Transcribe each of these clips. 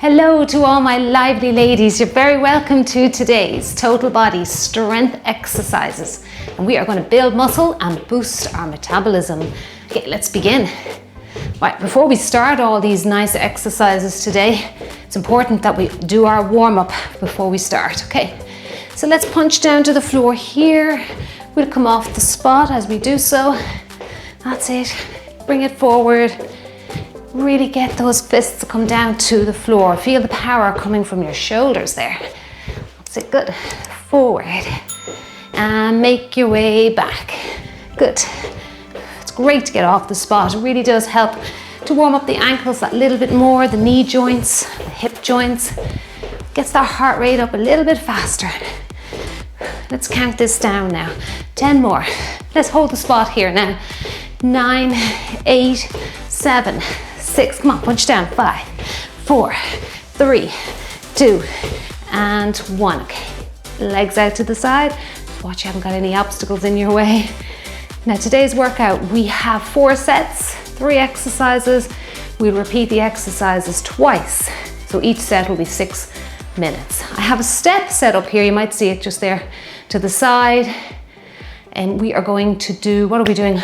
Hello to all my lively ladies. You're very welcome to today's total body strength exercises. And we are going to build muscle and boost our metabolism. Okay, let's begin. Right, before we start all these nice exercises today, it's important that we do our warm-up before we start. Okay, so let's punch down to the floor here. We'll come off the spot as we do so. That's it. Bring it forward. Really get those fists to come down to the floor. Feel the power coming from your shoulders there. That's it, good. Forward. And make your way back. Good. It's great to get off the spot. It really does help to warm up the ankles that little bit more, the knee joints, the hip joints. Gets that heart rate up a little bit faster. Let's count this down now. 10 more. Let's hold the spot here now. 9, 8, 7, 6, come on, punch down. 5, 4, 3, 2, and 1. Okay, legs out to the side. Watch you haven't got any obstacles in your way. Now today's workout, we have 4 sets, 3 exercises. We'll repeat the exercises twice. So each set will be 6 minutes. I have a step set up here. You might see it just there to the side. And we are going to do, what are we doing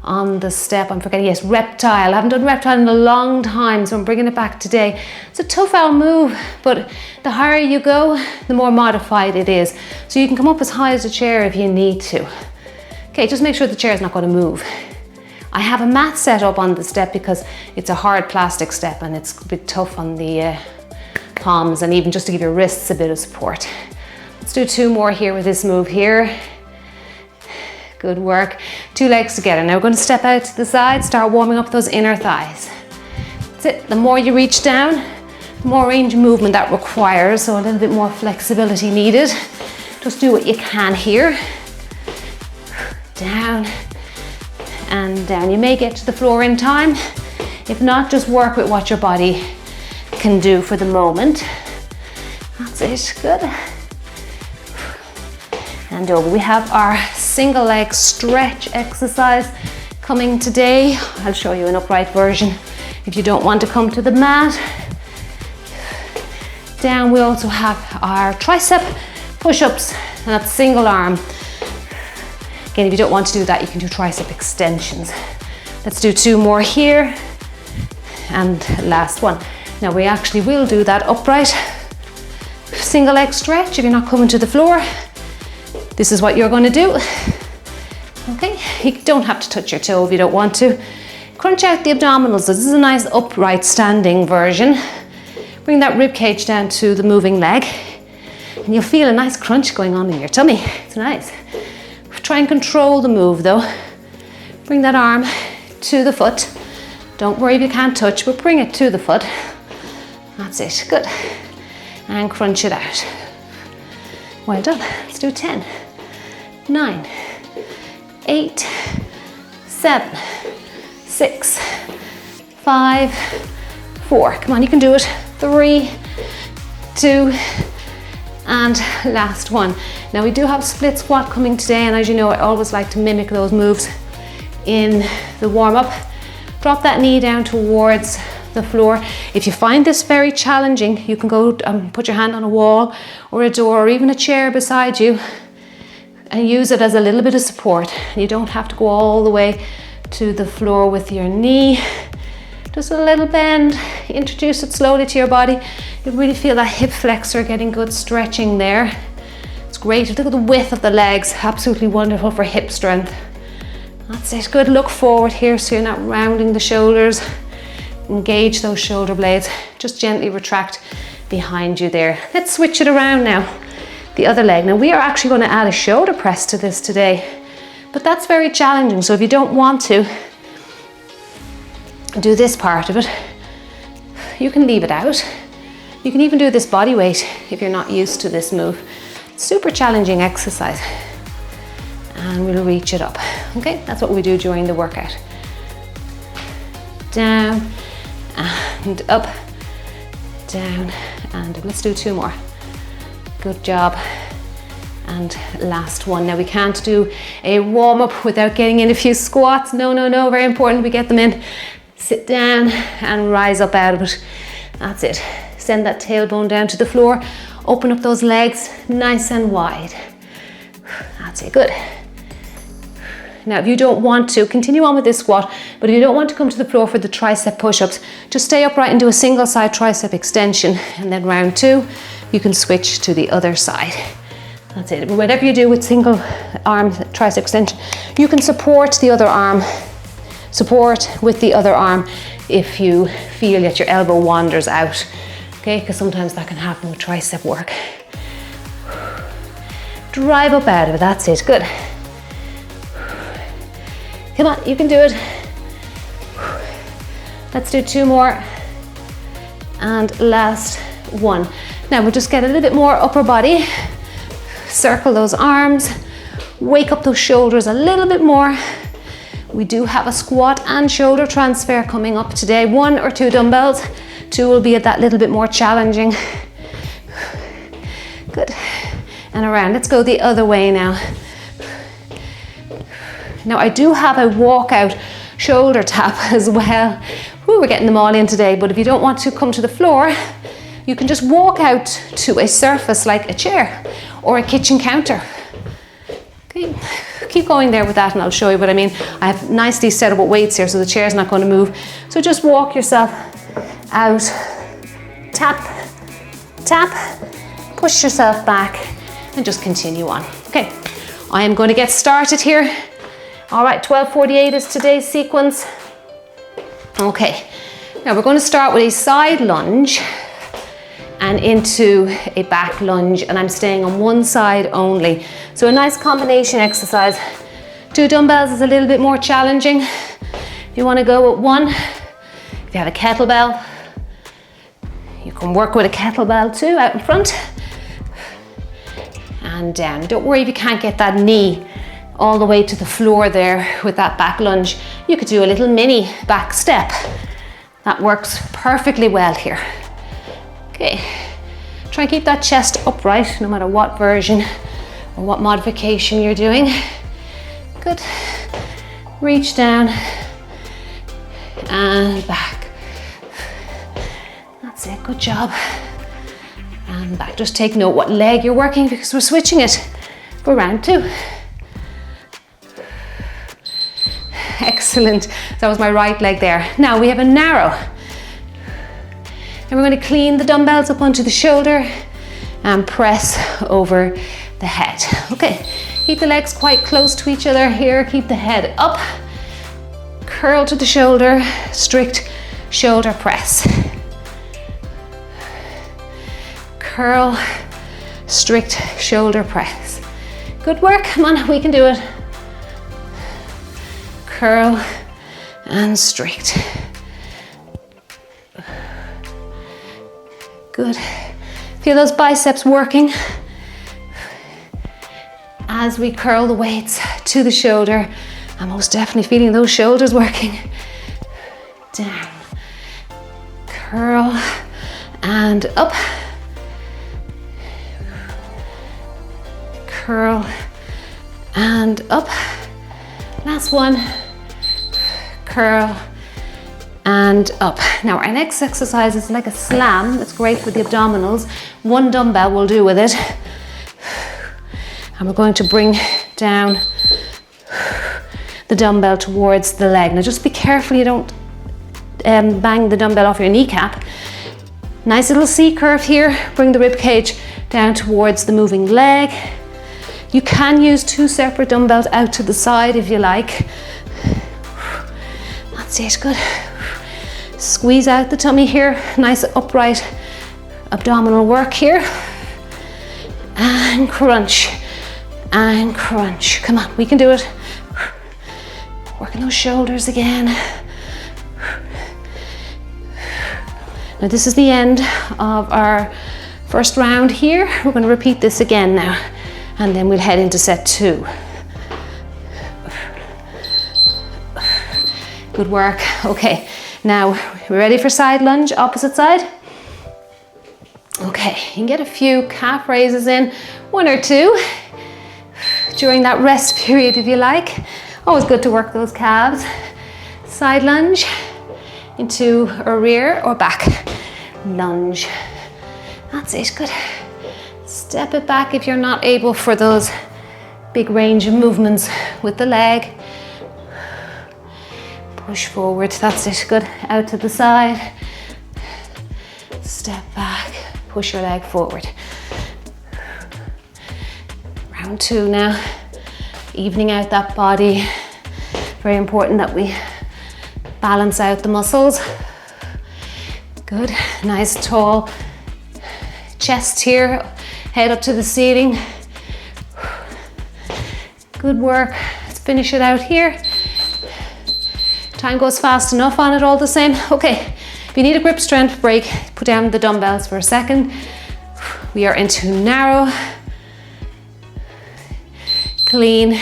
on the step? I'm forgetting, yes, reptile. I haven't done reptile in a long time, so I'm bringing it back today. It's a tough old move, but the higher you go, the more modified it is. So you can come up as high as a chair if you need to. Okay, just make sure the chair is not going to move. I have a mat set up on the step because it's a hard plastic step and it's a bit tough on the palms and even just to give your wrists a bit of support. Let's do 2 more here with this move here. Good work. 2 legs together. Now we're going to step out to the side, start warming up those inner thighs. That's it. The more you reach down, the more range of movement that requires, so a little bit more flexibility needed. Just do what you can here. Down and down. You may get to the floor in time. If not, just work with what your body can do for the moment. That's it. Good. And over. We have our single leg stretch exercise coming today. I'll show you an upright version if you don't want to come to the mat. Down we also have our tricep push-ups, and that's single arm. Again, if you don't want to do that, you can do tricep extensions. Let's do 2 more here. And last one. Now we actually will do that upright single leg stretch if you're not coming to the floor. This is what you're going to do. Okay, you don't have to touch your toe if you don't want to. Crunch out the abdominals. So this is a nice upright standing version. Bring that rib cage down to the moving leg and you'll feel a nice crunch going on in your tummy. It's nice. Try and control the move though. Bring that arm to the foot. Don't worry if you can't touch, but bring it to the foot. That's it, good. And crunch it out. Well done. Let's do 10, 9, 8, 7, 6, 5, 4. Come on, you can do it. 3, 2, and last one. Now we do have split squat coming today, and as you know, I always like to mimic those moves in the warm-up. Drop that knee down towards the floor. If you find this very challenging, you can go put your hand on a wall or a door or even a chair beside you and use it as a little bit of support. You don't have to go all the way to the floor with your knee. Just a little bend. Introduce it slowly to your body. You really feel that hip flexor getting good stretching there. It's great. Look at the width of the legs. Absolutely wonderful for hip strength. That's it. Good. Look forward here so you're not rounding the shoulders. Engage those shoulder blades. Just gently retract behind you there. Let's switch it around now. The other leg. Now we are actually going to add a shoulder press to this today, but that's very challenging. So if you don't want to do this part of it, you can leave it out. You can even do this body weight if you're not used to this move. Super challenging exercise. And we'll reach it up. Okay, that's what we do during the workout. Down and up, down and up. Let's do 2 more. Good job. And last one. Now we can't do a warm-up without getting in a few squats. No, very important we get them in. Sit down and rise up out of it. That's it. Send that tailbone down to the floor. Open up those legs nice and wide. That's it, good. Now, if you don't want to, continue on with this squat, but if you don't want to come to the floor for the tricep push-ups, just stay upright and do a single side tricep extension, and then round 2, you can switch to the other side. That's it. Whatever you do with single arm tricep extension, you can support the other arm, support with the other arm if you feel that your elbow wanders out, okay? Because sometimes that can happen with tricep work. Drive up out of it, that's it, good. Come on, you can do it. Let's do 2 more. And last one. Now we'll just get a little bit more upper body. Circle those arms. Wake up those shoulders a little bit more. We do have a squat and shoulder transfer coming up today. 1 or 2 dumbbells. 2 will be at that little bit more challenging. Good. And around. Let's go the other way now. Now I do have a walkout shoulder tap as well. Ooh, we're getting them all in today, but if you don't want to come to the floor, you can just walk out to a surface like a chair or a kitchen counter. Okay, keep going there with that and I'll show you what I mean. I have nicely set up with weights here so the chair's not going to move. So just walk yourself out, tap, tap, push yourself back and just continue on. Okay, I am going to get started here. All right, 12:48 is today's sequence. Okay, now we're going to start with a side lunge and into a back lunge, and I'm staying on one side only. So a nice combination exercise. 2 dumbbells is a little bit more challenging. If you want to go with 1, if you have a kettlebell, you can work with a kettlebell too out in front. And down. Don't worry if you can't get that knee all the way to the floor there with that back lunge. You could do a little mini back step. That works perfectly well here. Okay, try and keep that chest upright no matter what version or what modification you're doing. Good. Reach down and back. That's it, good job. And back. Just take note what leg you're working because we're switching it for round 2. Excellent. That was my right leg there. Now we have a narrow. And we're going to clean the dumbbells up onto the shoulder and press over the head. Okay, keep the legs quite close to each other here. Keep the head up. Curl to the shoulder. Strict shoulder press. Curl. Strict shoulder press. Good work. Come on, we can do it. Curl and strict. Good. Feel those biceps working as we curl the weights to the shoulder. I'm most definitely feeling those shoulders working. Down. Curl and up. Curl and up. Last one. Curl and up. Now our next exercise is like a slam. It's great for the abdominals. 1 dumbbell will do with it. And we're going to bring down the dumbbell towards the leg. Now just be careful you don't bang the dumbbell off your kneecap. Nice little C curve here. Bring the rib cage down towards the moving leg. You can use 2 separate dumbbells out to the side if you like. That's it, good. Squeeze out the tummy here. Nice upright abdominal work here. And crunch. And crunch. Come on, we can do it. Working those shoulders again. Now this is the end of our first round here. We're going to repeat this again now. And then we'll head into set 2. Good work. Okay, now we're ready for side lunge, opposite side. Okay, you can get a few calf raises in, 1 or 2 during that rest period if you like. Always good to work those calves. Side lunge into a rear or back. lunge. That's it, good. Step it back if you're not able for those big range of movements with the leg. Push forward, that's it, good. Out to the side. Step back, push your leg forward. Round 2 now. Evening out that body. Very important that we balance out the muscles. Good, nice tall chest here, head up to the ceiling. Good work, let's finish it out here. Time goes fast enough on it all the same. Okay, if you need a grip strength break, put down the dumbbells for a second. We are into narrow, clean,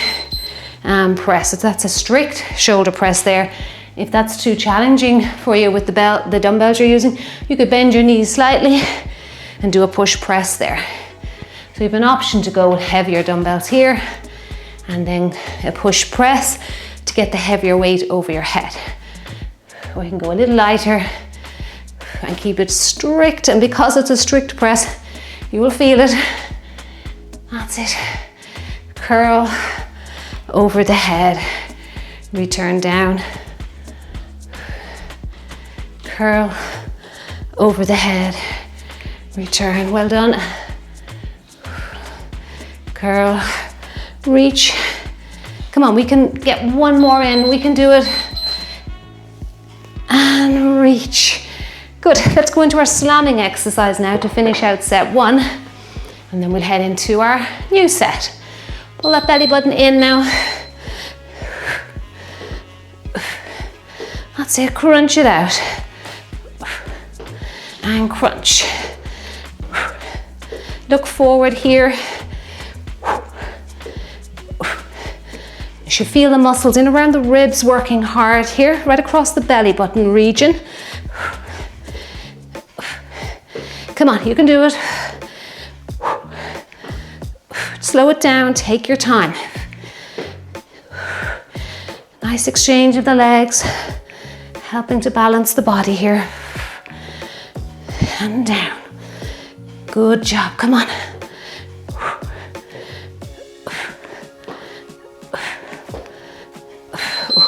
and press. So that's a strict shoulder press there. If that's too challenging for you with the dumbbells you're using, you could bend your knees slightly and do a push press there. So you have an option to go with heavier dumbbells here and then a push press to get the heavier weight over your head. Or you can go a little lighter and keep it strict, and because it's a strict press, you will feel it. That's it. Curl over the head, return down. Curl over the head, return, well done. Curl, reach. Come on, we can get one more in, we can do it. And reach. Good, let's go into our slamming exercise now to finish out set 1. And then we'll head into our new set. Pull that belly button in now. That's it, crunch it out. And crunch. Look forward here. You should feel the muscles in around the ribs working hard here, right across the belly button region. Come on, you can do it. Slow it down, take your time. Nice exchange of the legs, helping to balance the body here. And down. Good job, come on.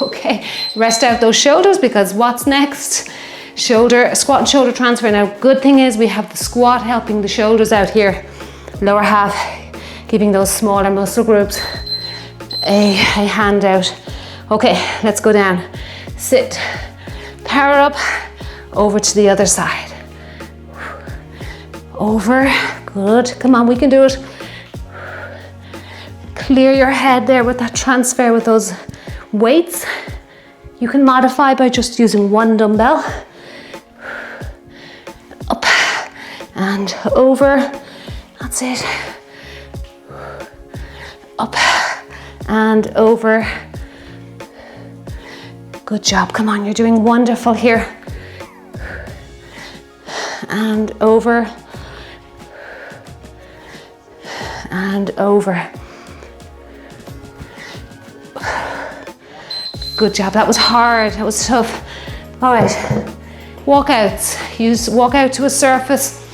Okay, rest out those shoulders because what's next? Shoulder, squat and shoulder transfer. Now, good thing is we have the squat helping the shoulders out here. Lower half, giving those smaller muscle groups a hand out. Okay, let's go down. Sit, power up, over to the other side. Over, good, come on, we can do it. Clear your head there with that transfer with those weights. You can modify by just using one dumbbell. Up and over, that's it. Up and over. Good job, come on, you're doing wonderful here. And over. And over. Good job, that was hard, that was tough. All right, walkouts. Use walk out to a surface.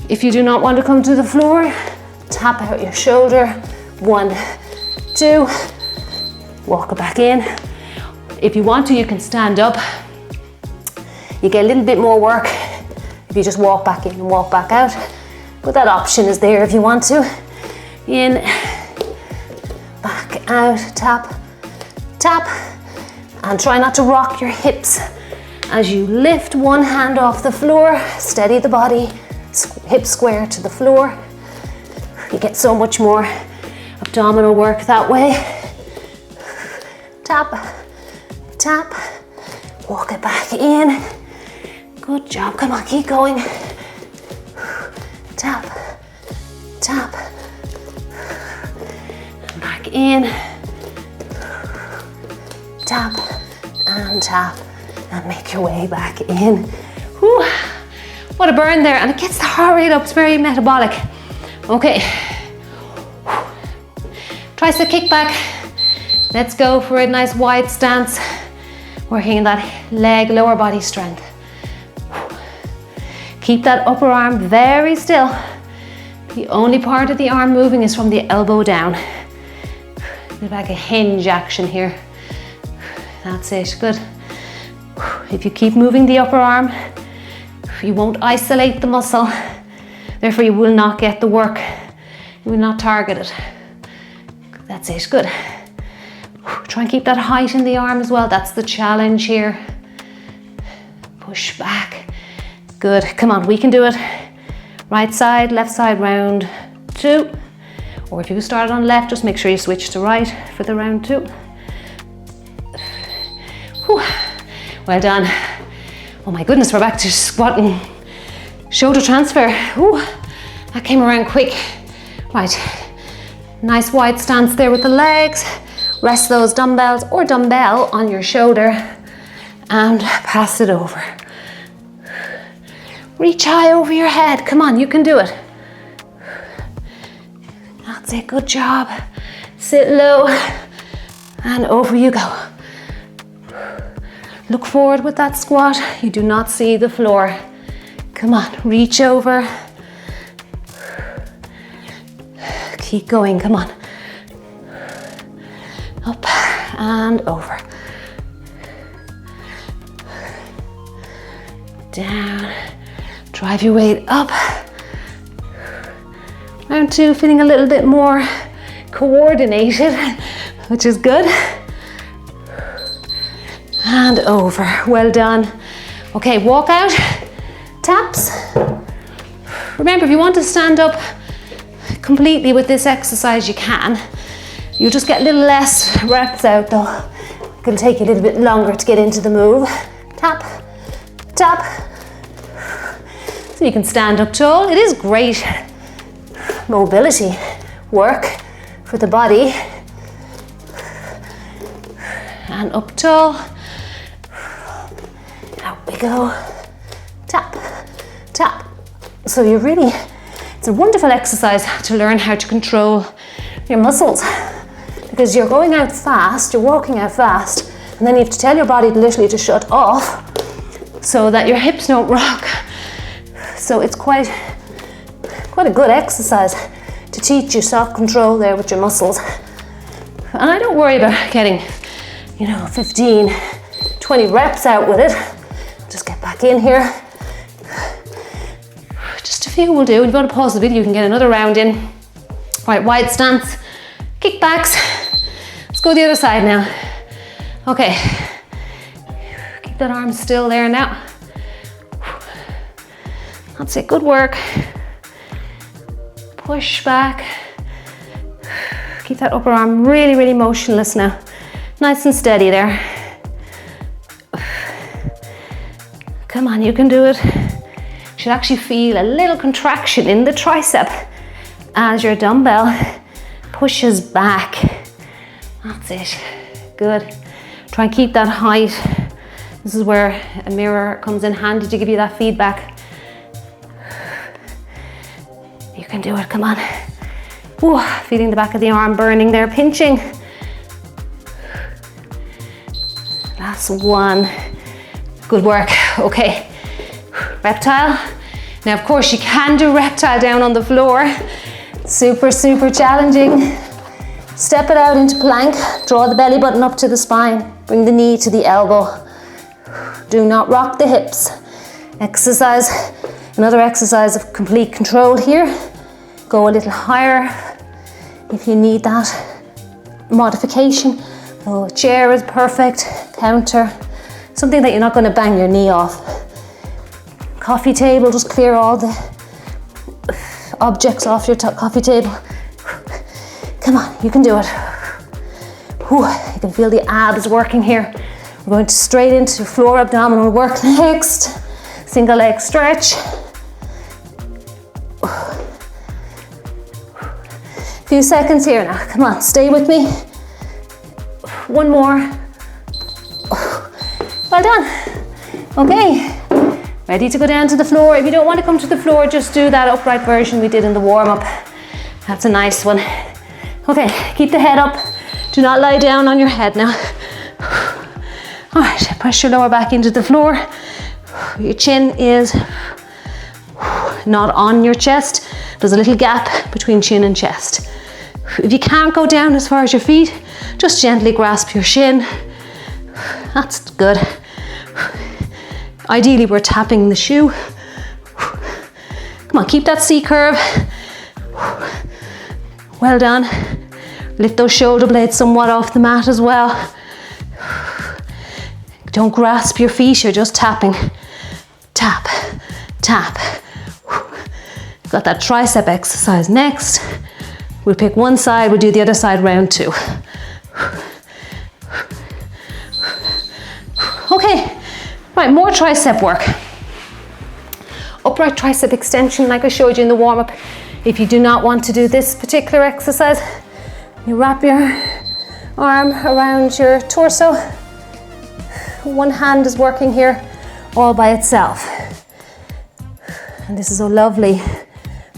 If you do not want to come to the floor, tap out your shoulder. 1, 2, walk it back in. If you want to, you can stand up. You get a little bit more work if you just walk back in and walk back out. But that option is there if you want to. In, back out, tap, tap. And try not to rock your hips as you lift one hand off the floor. Steady the body, hip square to the floor. You get so much more abdominal work that way. Tap, tap, walk it back in. Good job, come on, keep going. Tap, tap, and back in. Tap and tap and make your way back in. Whew. What a burn there, and it gets the heart rate up, it's very metabolic. Okay, tricep kickback. Let's go for a nice wide stance, working that leg, lower body strength. Keep that upper arm very still. The only part of the arm moving is from the elbow down. Bit like a hinge action here. That's it, good. If you keep moving the upper arm, you won't isolate the muscle. Therefore, you will not get the work. You will not target it. That's it, good. Try and keep that height in the arm as well. That's the challenge here. Push back. Good, come on, we can do it. Right side, left side, round 2. Or if you started on left, just make sure you switch to right for the round 2. Whew. Well done. Oh my goodness, we're back to squatting. Shoulder transfer. Ooh, that came around quick. Right, nice wide stance there with the legs. Rest those dumbbells or dumbbell on your shoulder and pass it over. Reach high over your head. Come on, you can do it. That's it, good job. Sit low and over you go. Look forward with that squat. You do not see the floor. Come on, reach over. Keep going, come on. Up and over. Down. Drive your weight up. Round 2, feeling a little bit more coordinated, which is good. And over, well done. Okay, walk out, taps. Remember, if you want to stand up completely with this exercise, you can. You'll just get a little less reps out though. It can take you a little bit longer to get into the move. Tap, tap. So you can stand up tall. It is great mobility work for the body. And up tall. Out we go. Tap, tap. So you're really, it's a wonderful exercise to learn how to control your muscles, because you're going out fast, you're walking out fast, and then you have to tell your body literally to shut off so that your hips don't rock. So it's quite a good exercise to teach you self-control there with your muscles. And I don't worry about getting, 15, 20 reps out with it. Just get back in here. Just a few will do. If you want to pause the video, you can get another round in. Right, wide stance, kickbacks. Let's go the other side now. Okay, keep that arm still there now. That's it, good work. Push back. Keep that upper arm really, really motionless now. Nice and steady there. Come on, you can do it. You should actually feel a little contraction in the tricep as your dumbbell pushes back. That's it, good. Try and keep that height. This is where a mirror comes in handy to give you that feedback. You can do it, come on. Ooh, feeling the back of the arm burning there, pinching. Last one. Good work, okay. Reptile. Now, of course, you can do reptile down on the floor. Super, super challenging. Step it out into plank. Draw the belly button up to the spine. Bring the knee to the elbow. Do not rock the hips. Exercise, another exercise of complete control here. Go a little higher if you need that modification. Oh, chair is perfect. Counter, something that you're not going to bang your knee off. Coffee table, just clear all the objects off your coffee table. Come on, you can do it. Whew, you can feel the abs working here. We're going straight into floor abdominal work next. Single leg stretch. Few seconds here now. Come on, stay with me. One more. Well done. Okay, ready to go down to the floor. If you don't want to come to the floor, just do that upright version we did in the warm-up. That's a nice one. Okay, keep the head up. Do not lie down on your head now. All right, press your lower back into the floor. Your chin is not on your chest. There's a little gap between chin and chest. If you can't go down as far as your feet, just gently grasp your shin. That's good. Ideally, we're tapping the shoe. Come on, keep that C curve. Well done. Lift those shoulder blades somewhat off the mat as well. Don't grasp your feet, you're just tapping. Tap, tap. Got that tricep exercise next. We'll pick one side, we'll do the other side round 2. Okay, right, more tricep work. Upright tricep extension like I showed you in the warm-up. If you do not want to do this particular exercise, you wrap your arm around your torso. One hand is working here all by itself. And this is a lovely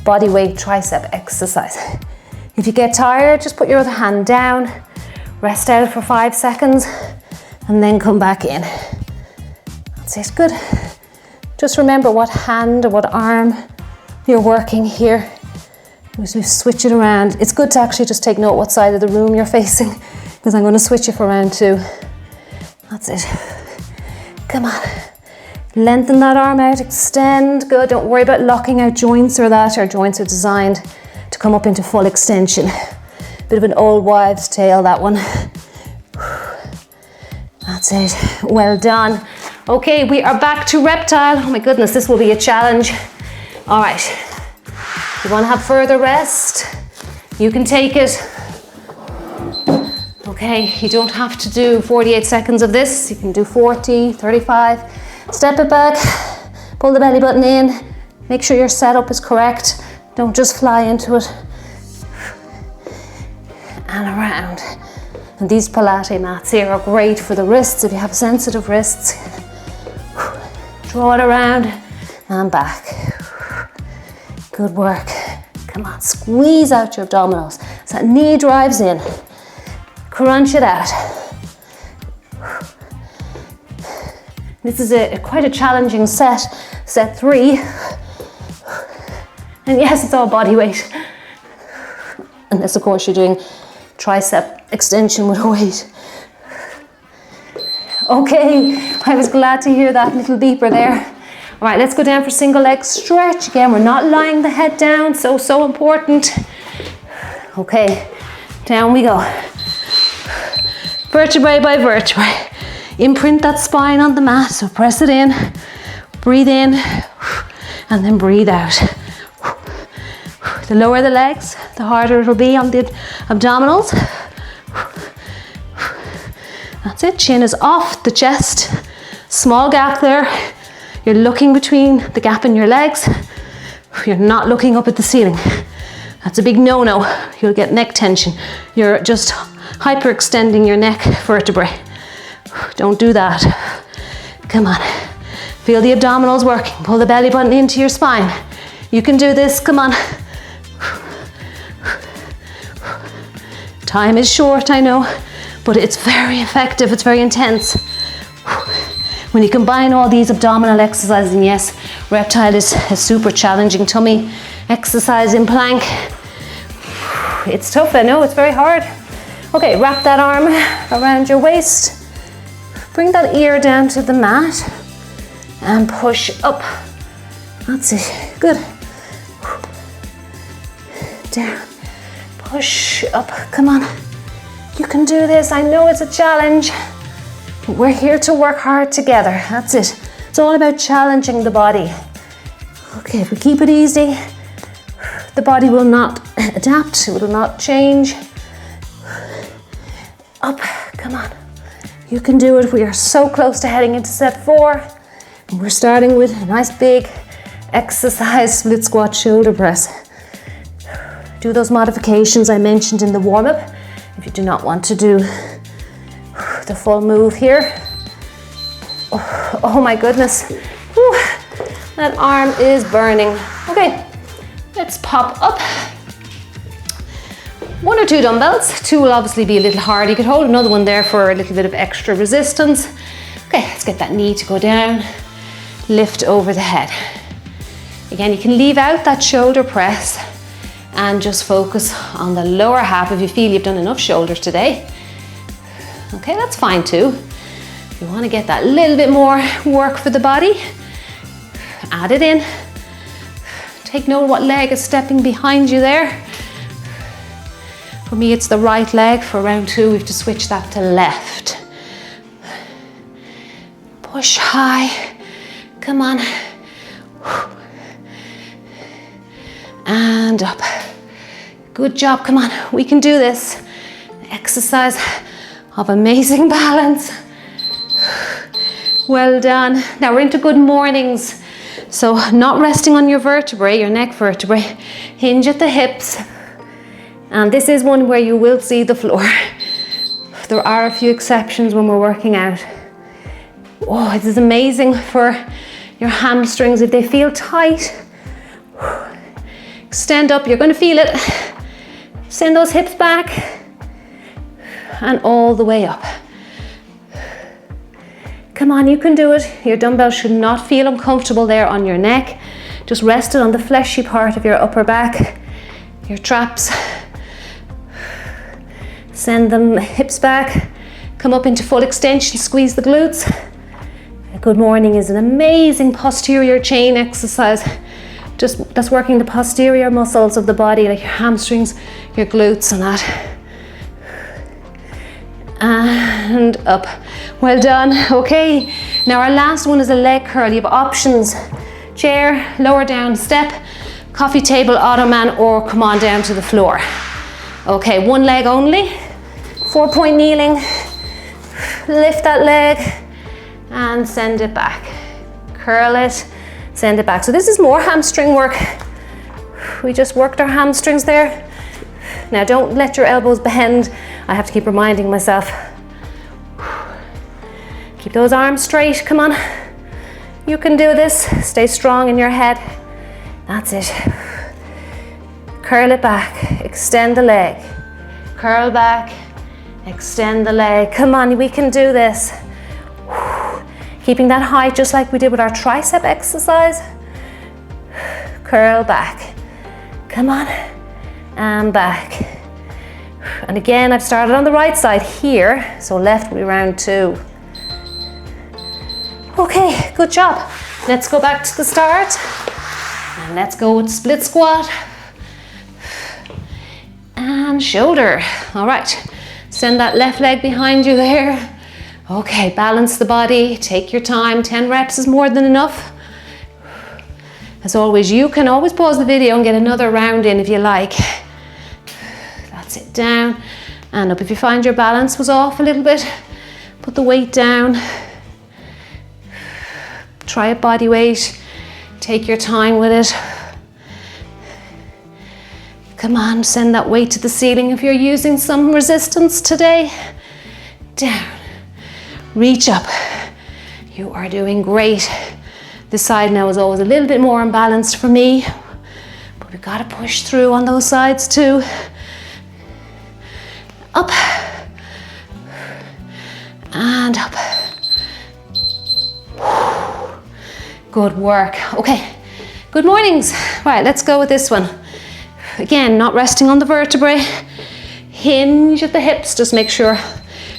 body weight tricep exercise. If you get tired, just put your other hand down, rest out for 5 seconds, and then come back in. That's it, good. Just remember what hand or what arm you're working here. As we switch it around, it's good to actually just take note what side of the room you're facing, because I'm going to switch it for round 2. That's it. Come on. Lengthen that arm out, extend. Good. Don't worry about locking out joints or that. Our joints are designed to come up into full extension. Bit of an old wives' tale, that one. That's it. Well done. Okay, we are back to reptile. Oh my goodness, this will be a challenge. All right. You want to have further rest? You can take it. Okay, you don't have to do 48 seconds of this. You can do 40, 35. Step it back, pull the belly button in, make sure your setup is correct. Don't just fly into it. And around. And these Pilates mats here are great for the wrists if you have sensitive wrists. Draw it around and back. Good work. Come on, squeeze out your abdominals. So that knee drives in. Crunch it out. This is quite a challenging set 3. And yes, it's all body weight. Unless, of course, you're doing tricep extension with a weight. Okay, I was glad to hear that little beeper there. All right, let's go down for single leg stretch. Again, we're not lying the head down, so important. Okay, down we go. Vertebrae by vertebrae. Imprint that spine on the mat, so press it in, breathe in, and then breathe out. The lower the legs, the harder it'll be on the abdominals. That's it, chin is off the chest. Small gap there. You're looking between the gap in your legs. You're not looking up at the ceiling. That's a big no-no. You'll get neck tension. You're just hyperextending your neck vertebrae. Don't do that. Come on. Feel the abdominals working. Pull the belly button into your spine. You can do this, come on. Time is short, I know, but it's very effective, it's very intense. When you combine all these abdominal exercises, and yes, reptile is a super challenging tummy exercise in plank. It's tough, I know, it's very hard. Okay, wrap that arm around your waist. Bring that ear down to the mat and push up. That's it, good. Down, push up, come on. You can do this, I know it's a challenge. But we're here to work hard together, that's it. It's all about challenging the body. Okay, if we keep it easy, the body will not adapt, it will not change. Up, come on. You can do it. We are so close to heading into set 4. And we're starting with a nice big exercise, split squat shoulder press. Do those modifications I mentioned in the warm-up if you do not want to do the full move here. Oh my goodness. Whew. That arm is burning. Okay, let's pop up. 1 or 2 dumbbells. 2 will obviously be a little hard. You could hold another one there for a little bit of extra resistance. Okay, let's get that knee to go down. Lift over the head. Again, you can leave out that shoulder press and just focus on the lower half if you feel you've done enough shoulders today. Okay, that's fine too. If you want to get that little bit more work for the body, add it in. Take note of what leg is stepping behind you there. For me, it's the right leg. For round 2, we have to switch that to left. Push high. Come on. And up. Good job. Come on. We can do this. Exercise of amazing balance. Well done. Now we're into good mornings. So not resting on your vertebrae, your neck vertebrae. Hinge at the hips. And this is one where you will see the floor. There are a few exceptions when we're working out. Oh, this is amazing for your hamstrings if they feel tight. Extend up, you're going to feel it. Send those hips back and all the way up. Come on, you can do it. Your dumbbell should not feel uncomfortable there on your neck. Just rest it on the fleshy part of your upper back, your traps. Send them hips back. Come up into full extension, squeeze the glutes. A good morning is an amazing posterior chain exercise. That's working the posterior muscles of the body, like your hamstrings, your glutes and that. And up. Well done. Okay, now our last one is a leg curl. You have options: chair, lower down step, coffee table, ottoman, or come on down to the floor. Okay, one leg only. 4-point kneeling. Lift that leg and send it back. Curl it, send it back. So this is more hamstring work. We just worked our hamstrings there. Now don't let your elbows bend. I have to keep reminding myself. Keep those arms straight, come on. You can do this. Stay strong in your head. That's it. Curl it back, extend the leg. Curl back, extend the leg. Come on, we can do this. Keeping that height just like we did with our tricep exercise. Curl back. Come on, and back. And again, I've started on the right side here, so left will be round 2. Okay, good job. Let's go back to the start. And let's go with split squat. And shoulder. All right, send that left leg behind you there. Okay, balance the body, take your time. 10 reps is more than enough. As always, you can always pause the video and get another round in if you like. That's it, down and up. If you find your balance was off a little bit, put the weight down. Try a body weight, take your time with it. Come on, send that weight to the ceiling if you're using some resistance today. Down, reach up. You are doing great. This side now is always a little bit more unbalanced for me, but we've got to push through on those sides too. Up and up. Good work. Okay, good mornings. Right, let's go with this one. Again, not resting on the vertebrae. Hinge at the hips, just make sure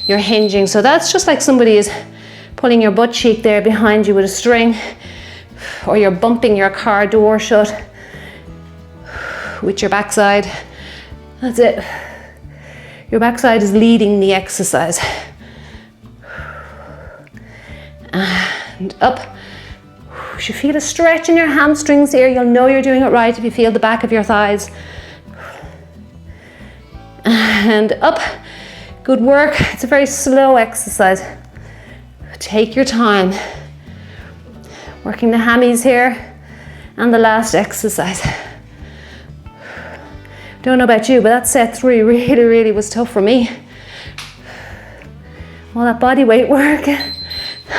you're hinging. So that's just like somebody is pulling your butt cheek there behind you with a string, or you're bumping your car door shut with your backside. That's it. Your backside is leading the exercise. And up. You should feel a stretch in your hamstrings here. You'll know you're doing it right if you feel the back of your thighs. And up. Good work. It's a very slow exercise. Take your time. Working the hammies here. And the last exercise. Don't know about you, but that set 3 really was tough for me. All that body weight work.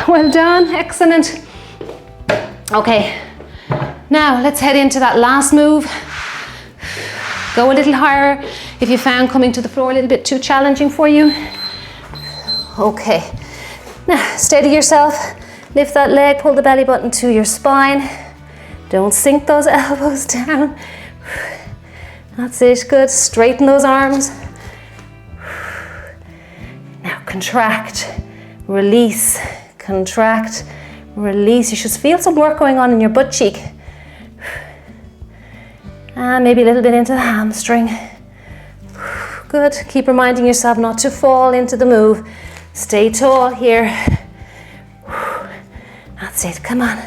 Well done, excellent. Okay, now let's head into that last move. Go a little higher if you found coming to the floor a little bit too challenging for you. Okay, now steady yourself. Lift that leg, pull the belly button to your spine. Don't sink those elbows down. That's it, good. Straighten those arms. Now contract, release, contract, release. You should feel some work going on in your butt cheek. And maybe a little bit into the hamstring. Good. Keep reminding yourself not to fall into the move. Stay tall here. That's it, come on.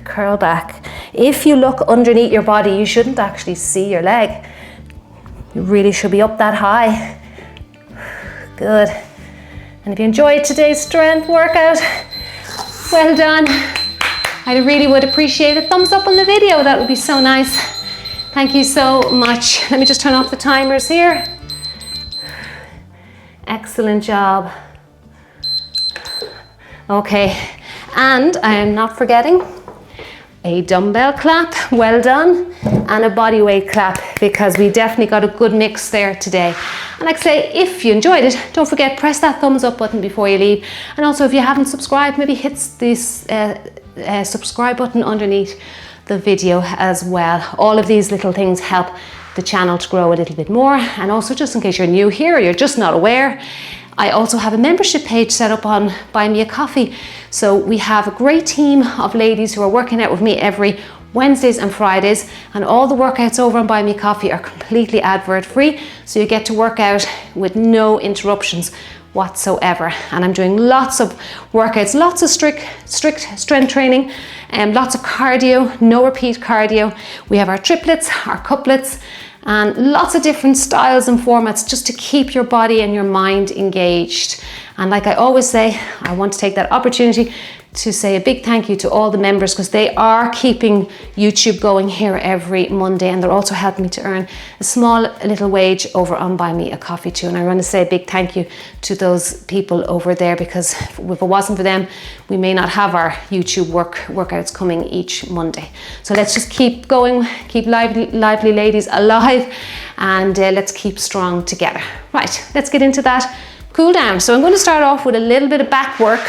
Curl back. If you look underneath your body, you shouldn't actually see your leg. You really should be up that high. Good. And if you enjoyed today's strength workout, well done. I really would appreciate a thumbs up on the video. That would be so nice. Thank you so much. Let me just turn off the timers here. Excellent job. Okay, and I am not forgetting a dumbbell clap, well done, and a body weight clap, because we definitely got a good mix there today. And like I say, if you enjoyed it, don't forget, press that thumbs up button before you leave. And also, if you haven't subscribed, maybe hit this subscribe button underneath the video as well. All of these little things help the channel to grow a little bit more. And also, just in case you're new here or you're just not aware, I also have a membership page set up on Buy Me a Coffee. So we have a great team of ladies who are working out with me every Wednesdays and Fridays, and all the workouts over on Buy Me a Coffee are completely advert free, so you get to work out with no interruptions whatsoever. And I'm doing lots of workouts, lots of strict strength training, and lots of cardio, no repeat cardio. We have our triplets, our couplets, and lots of different styles and formats just to keep your body and your mind engaged. And like I always say, I want to take that opportunity to say a big thank you to all the members, because they are keeping YouTube going here every Monday, and they're also helping me to earn a small little wage over on Buy Me a Coffee too. And I want to say a big thank you to those people over there, because if it wasn't for them, we may not have our YouTube workouts coming each Monday. So let's just keep going, keep lively ladies alive, and let's keep strong together. Right, let's get into that cool down. So I'm going to start off with a little bit of back work,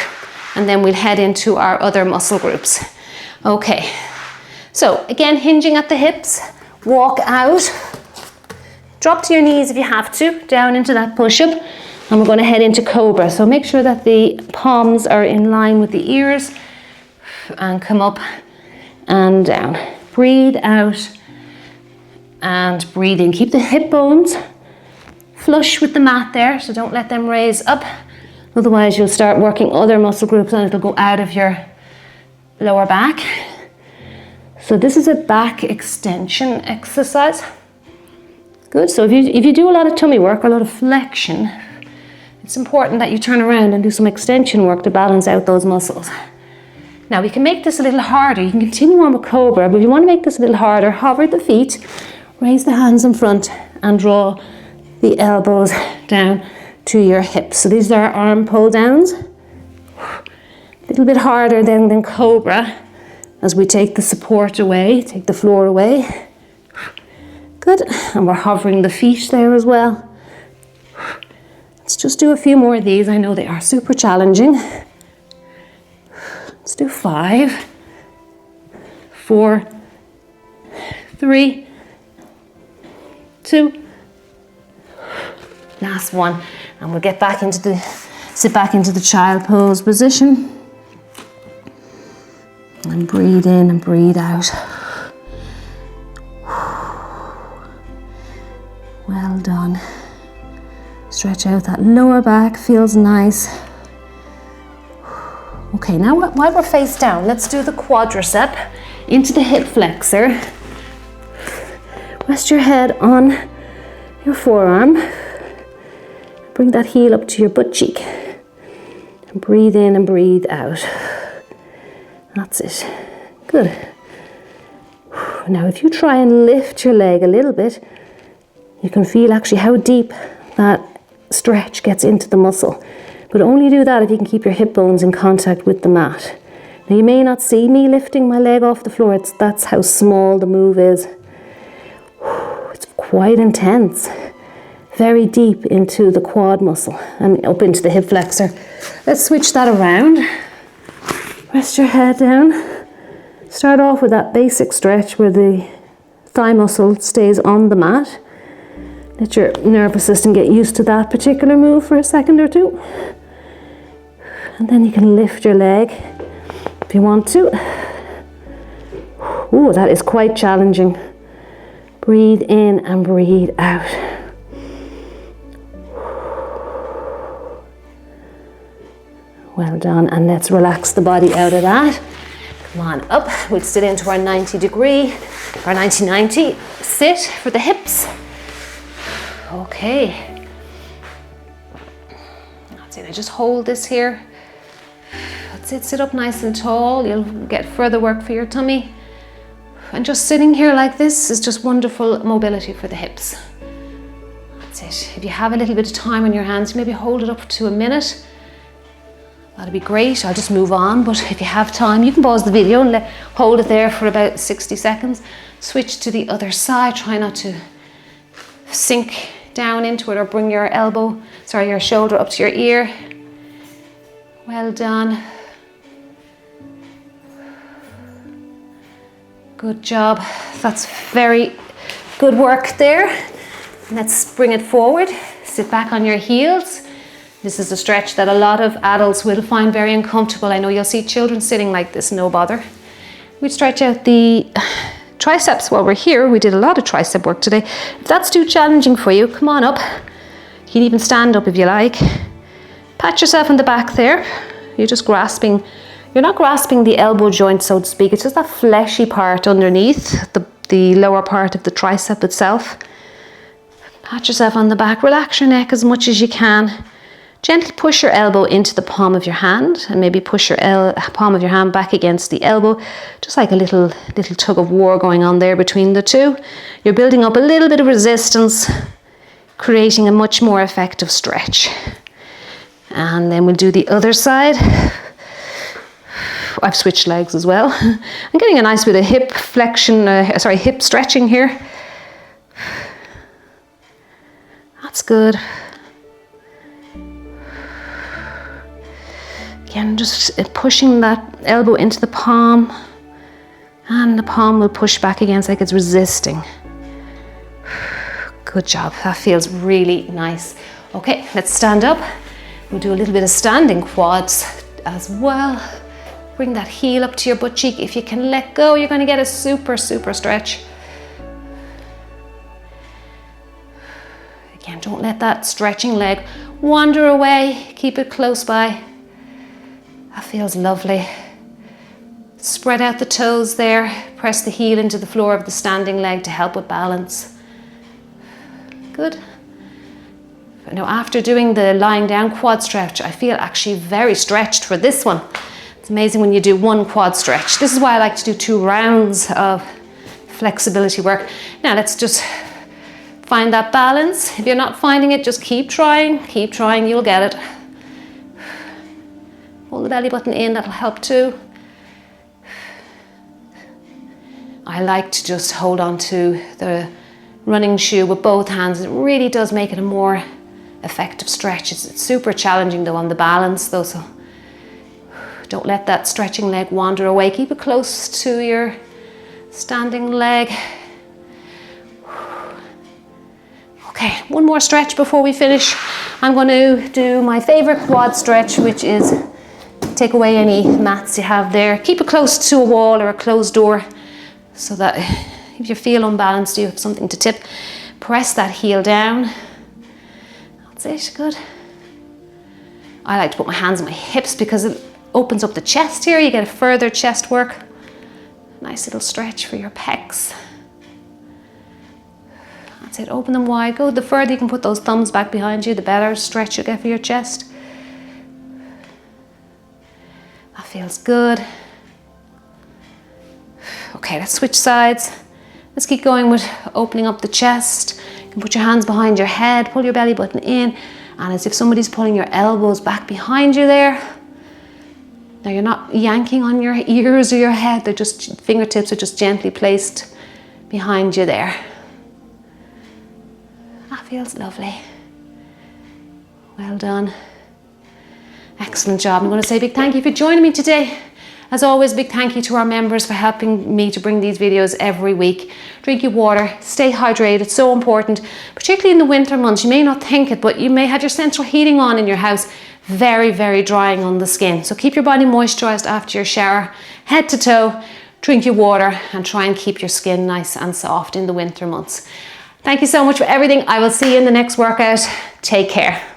and then we'll head into our other muscle groups. Okay, so again, hinging at the hips, walk out, drop to your knees if you have to, down into that push-up, and we're going to head into Cobra. So make sure that the palms are in line with the ears, and come up and down. Breathe out and breathe in. Keep the hip bones flush with the mat there, so don't let them raise up. Otherwise, you'll start working other muscle groups and it'll go out of your lower back. So this is a back extension exercise. Good. So if you do a lot of tummy work, or a lot of flexion, it's important that you turn around and do some extension work to balance out those muscles. Now we can make this a little harder. You can continue on with Cobra, but if you want to make this a little harder, hover the feet, raise the hands in front, and draw the elbows down to your hips. So these are our arm pull downs. A little bit harder than Cobra, as we take the support away, take the floor away. Good. And we're hovering the feet there as well. Let's just do a few more of these. I know they are super challenging. Let's do 5, 4, 3, 2, last one. And we'll get back into sit back into the child pose position. And breathe in and breathe out. Well done. Stretch out that lower back, feels nice. Okay, now while we're face down, let's do the quadricep into the hip flexor. Rest your head on your forearm. Bring that heel up to your butt cheek. And breathe in and breathe out. That's it. Good. Now if you try and lift your leg a little bit, you can feel actually how deep that stretch gets into the muscle. But only do that if you can keep your hip bones in contact with the mat. Now you may not see me lifting my leg off the floor. That's how small the move is. It's quite intense. Very deep into the quad muscle and up into the hip flexor. Let's switch that around. Rest your head down. Start off with that basic stretch where the thigh muscle stays on the mat. Let your nervous system get used to that particular move for a second or two. And then you can lift your leg if you want to. Ooh, that is quite challenging. Breathe in and breathe out. Well done, and let's relax the body out of that. Come on up, we'll sit into our 90-degree, our 90-90 sit for the hips. Okay. That's it, I just hold this here. That's it, sit up nice and tall. You'll get further work for your tummy. And just sitting here like this is just wonderful mobility for the hips. That's it. If you have a little bit of time on your hands, maybe hold it up to a minute. That'd be great. I'll just move on, but if you have time, you can pause the video and hold it there for about 60 seconds. Switch to the other side. Try not to sink down into it or bring your your shoulder up to your ear. Well done. Good job. That's very good work there. Let's bring it forward. Sit back on your heels. This is a stretch that a lot of adults will find very uncomfortable. I know you'll see children sitting like this, no bother. We stretch out the triceps while we're here. We did a lot of tricep work today. If that's too challenging for you, come on up. You can even stand up if you like. Pat yourself on the back there. You're just grasping. You're not grasping the elbow joint, so to speak. It's just that fleshy part underneath the lower part of the tricep itself. Pat yourself on the back. Relax your neck as much as you can. Gently push your elbow into the palm of your hand and maybe push your palm of your hand back against the elbow, just like a little tug of war going on there between the two. You're building up a little bit of resistance, creating a much more effective stretch. And then we'll do the other side. I've switched legs as well. I'm getting a nice bit of hip flexion, hip stretching here. That's good. Again, just pushing that elbow into the palm, and the palm will push back against like it's resisting. Good job, that feels really nice. Okay, let's stand up. We'll do a little bit of standing quads as well. Bring that heel up to your butt cheek. If you can let go, you're going to get a super stretch. Again, don't let that stretching leg wander away. Keep it close by. That feels lovely. Spread out the toes there. Press the heel into the floor of the standing leg to help with balance. Good. Now, after doing the lying down quad stretch, I feel actually very stretched for this one. It's amazing when you do one quad stretch. This is why I like to do 2 rounds of flexibility work. Now, let's just find that balance. If you're not finding it, just keep trying, you'll get it. Hold the belly button in, that'll help too. I like to just hold on to the running shoe with both hands. It really does make it a more effective stretch. It's super challenging though on the balance though, so don't let that stretching leg wander away. Keep it close to your standing leg. Okay, one more stretch before we finish. I'm going to do my favorite quad stretch, which is take away any mats you have there. Keep it close to a wall or a closed door so that if you feel unbalanced, you have something to tip. Press that heel down. That's it, good. I like to put my hands on my hips because it opens up the chest here. You get a further chest work. Nice little stretch for your pecs. That's it, open them wide. Go the further you can put those thumbs back behind you, the better stretch you'll get for your chest. That feels good. Okay, let's switch sides. Let's keep going with opening up the chest. You can put your hands behind your head, pull your belly button in, and as if somebody's pulling your elbows back behind you there. Now you're not yanking on your ears or your head, they're just, fingertips are just gently placed behind you there. That feels lovely. Well done. Excellent job. I'm going to say a big thank you for joining me today. As always, big thank you to our members for helping me to bring these videos every week. Drink your water, stay hydrated, it's so important, particularly in the winter months. You may not think it, but you may have your central heating on in your house, very, very drying on the skin. So keep your body moisturized after your shower, head to toe, drink your water, and try and keep your skin nice and soft in the winter months. Thank you so much for everything. I will see you in the next workout. Take care.